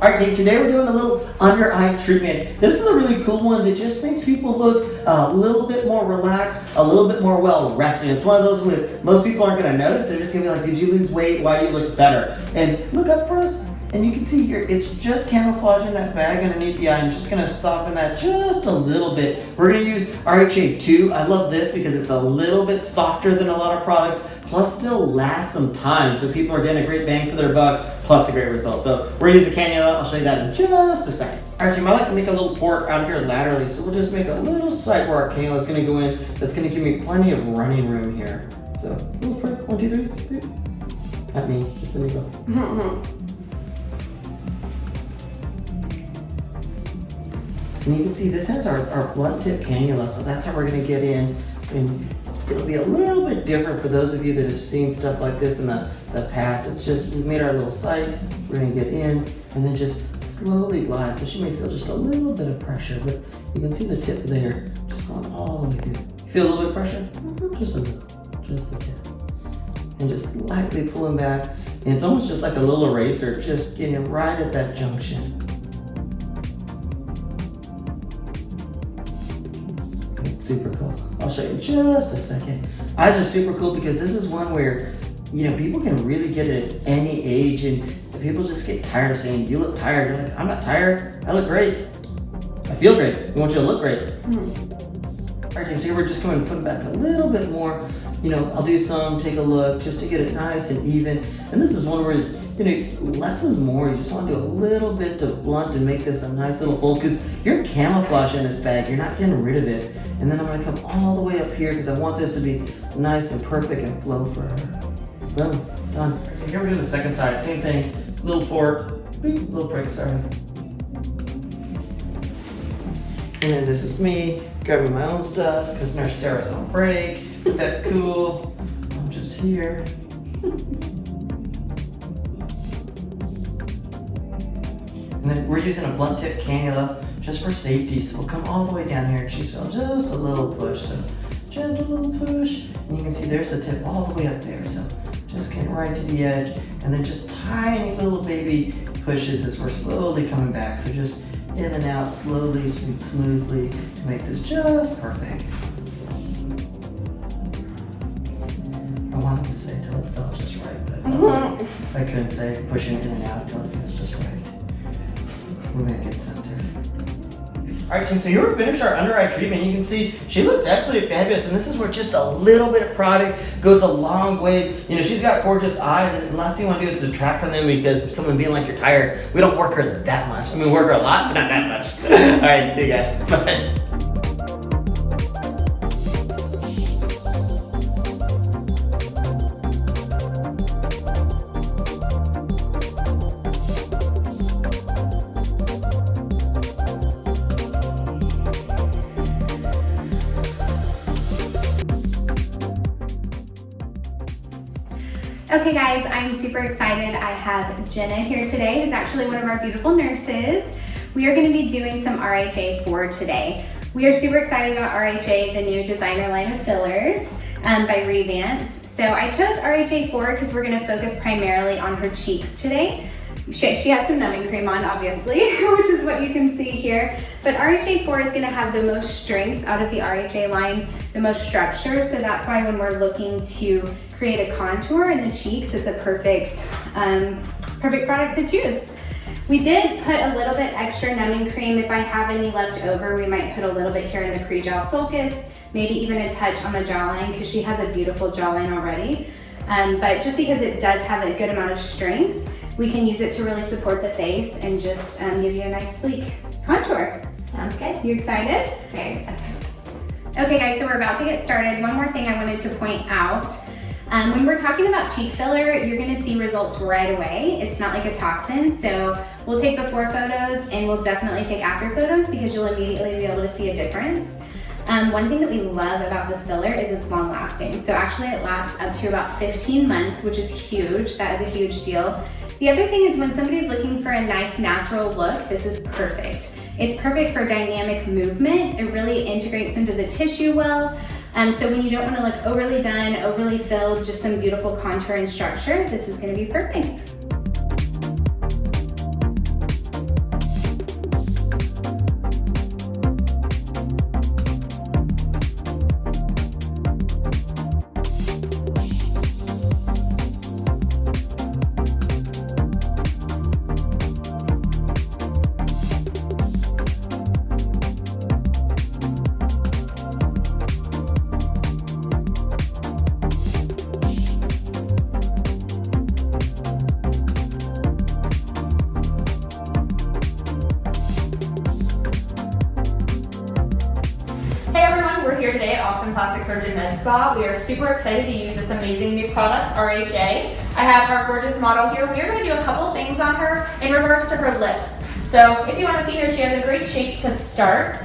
Alright team, today we're doing a little under eye treatment. This is a really cool one that just makes people look a little bit more relaxed, a little bit more well rested. It's one of those where most people aren't going to notice. They're just going to be like, did you lose weight? Why do you look better? And look up for us, and you can see here, it's just camouflaging that bag underneath the eye. I'm just going to soften that just a little bit. We're going to use RHA 2. I love this because it's a little bit softer than a lot of products, plus still lasts some time. So people are getting a great bang for their buck, plus a great result. So we're going to use a cannula. I'll show you that in just a second. All right, team, I like to make a little port out here laterally. So we'll just make a little site where our cannula is going to go in. That's going to give me plenty of running room here. So little prick, 1, 2, 3. Not me, just let me go. And you can see this has our blunt tip cannula, so that's how we're going to get in. And it'll be a little bit different for those of you that have seen stuff like this in the past. It's just, we've made our little site, we're going to get in, and then just slowly glide. So she may feel just a little bit of pressure, but you can see the tip there, just going all the way through. You feel a little bit of pressure? Just a little, just the tip. And just lightly pulling back. And it's almost just like a little eraser, just getting right at that junction. Super cool. I'll show you in just a second. Eyes are super cool because this is one where, you know, people can really get it at any age, and people just get tired of saying, you look tired. You're like, I'm not tired. I look great. I feel great. We want you to look great. All right, so here we're just going to put back a little bit more. You know, I'll do some, take a look, just to get it nice and even. And this is one where, you know, less is more. You just want to do a little bit to blunt and make this a nice little fold, because you're camouflaging this bag. You're not getting rid of it. And then I'm going to come all the way up here because I want this to be nice and perfect and flow for her. Boom, done. Here we're doing the second side. Same thing. Little port, little prick, sorry. And then this is me grabbing my own stuff because Nurse Sarah's on break. That's cool. I'm just here. And then we're using a blunt tip cannula just for safety. So we'll come all the way down here and she's feeling just a little push. So gentle little push. And you can see there's the tip all the way up there. So just getting right to the edge. And then just tiny little baby pushes as we're slowly coming back. So just in and out slowly and smoothly to make this just perfect. I wanted to say until it felt just right, but I felt like I couldn't say pushing in and out until it feels just right. We're gonna get censored. All right, team, so here we finished our under eye treatment. You can see she looked absolutely fabulous, and this is where just a little bit of product goes a long ways. You know, she's got gorgeous eyes, and the last thing you want to do is detract from them because someone being like, you're tired. We don't work her that much. I mean, we work her a lot, but not that much. All right, see you guys. Bye. Okay guys, I'm super excited. I have Jenna here today, who's actually one of our beautiful nurses. We are going to be doing some RHA 4 today. We are super excited about RHA, the new designer line of fillers by Revance. So I chose RHA 4 because we're going to focus primarily on her cheeks today. She has some numbing cream on, obviously, which is what you can see here. But RHA 4 is going to have the most strength out of the RHA line, the most structure. So that's why when we're looking to create a contour in the cheeks, it's a perfect product to choose. We did put a little bit extra numbing cream. If I have any left over, we might put a little bit here in the pre-jaw sulcus, maybe even a touch on the jawline because she has a beautiful jawline already. But just because it does have a good amount of strength, we can use it to really support the face and just give you a nice sleek contour. Sounds good. You excited? Very excited. Okay guys, so we're about to get started. One more thing I wanted to point out. When we're talking about cheek filler, you're gonna see results right away. It's not like a toxin, so we'll take before photos and we'll definitely take after photos because you'll immediately be able to see a difference. One thing that we love about this filler is it's long lasting. So actually it lasts up to about 15 months, which is huge. That is a huge deal. The other thing is when somebody's looking for a nice natural look, this is perfect. It's perfect for dynamic movement. It really integrates into the tissue well. So when you don't want to look overly done, overly filled, just some beautiful contour and structure, this is going to be perfect. Surgeon Med Spa. We are super excited to use this amazing new product, RHA. I have our gorgeous model here. We are going to do a couple things on her in regards to her lips. So if you want to see her, she has a great shape to start.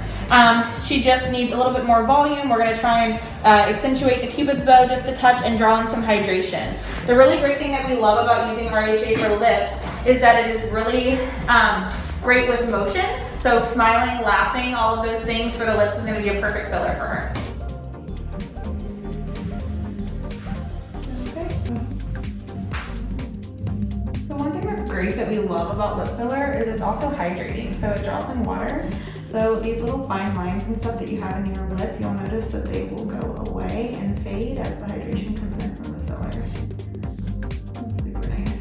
She just needs a little bit more volume. We're going to try and accentuate the cupid's bow just a touch and draw in some hydration. The really great thing that we love about using RHA for lips is that it is really great with motion. So smiling, laughing, all of those things for the lips is going to be a perfect filler for her. Okay. So one thing that's great that we love about lip filler is it's also hydrating. So it draws in water. So these little fine lines and stuff that you have in your lip, you'll notice that they will go away and fade as the hydration comes in from the filler. That's super nice.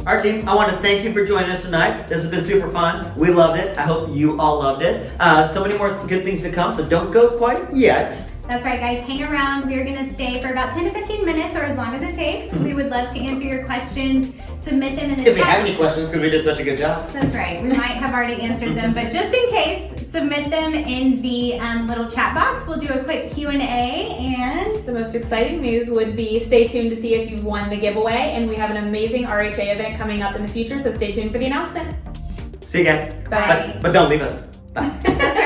All right, team, I want to thank you for joining us tonight. This has been super fun. We loved it. I hope you all loved it. So many more good things to come, so don't go quite yet. That's right, guys. Hang around. We're going to stay for about 10 to 15 minutes or as long as it takes. We would love to answer your questions. Submit them in the chat. If we have any questions, because we did such a good job. That's right. We might have already answered them, but just in case, submit them in the little chat box. We'll do a quick Q&A and The most exciting news would be stay tuned to see if you've won the giveaway, and we have an amazing RHA event coming up in the future, so stay tuned for the announcement. See you guys. Bye. But don't leave us. Bye.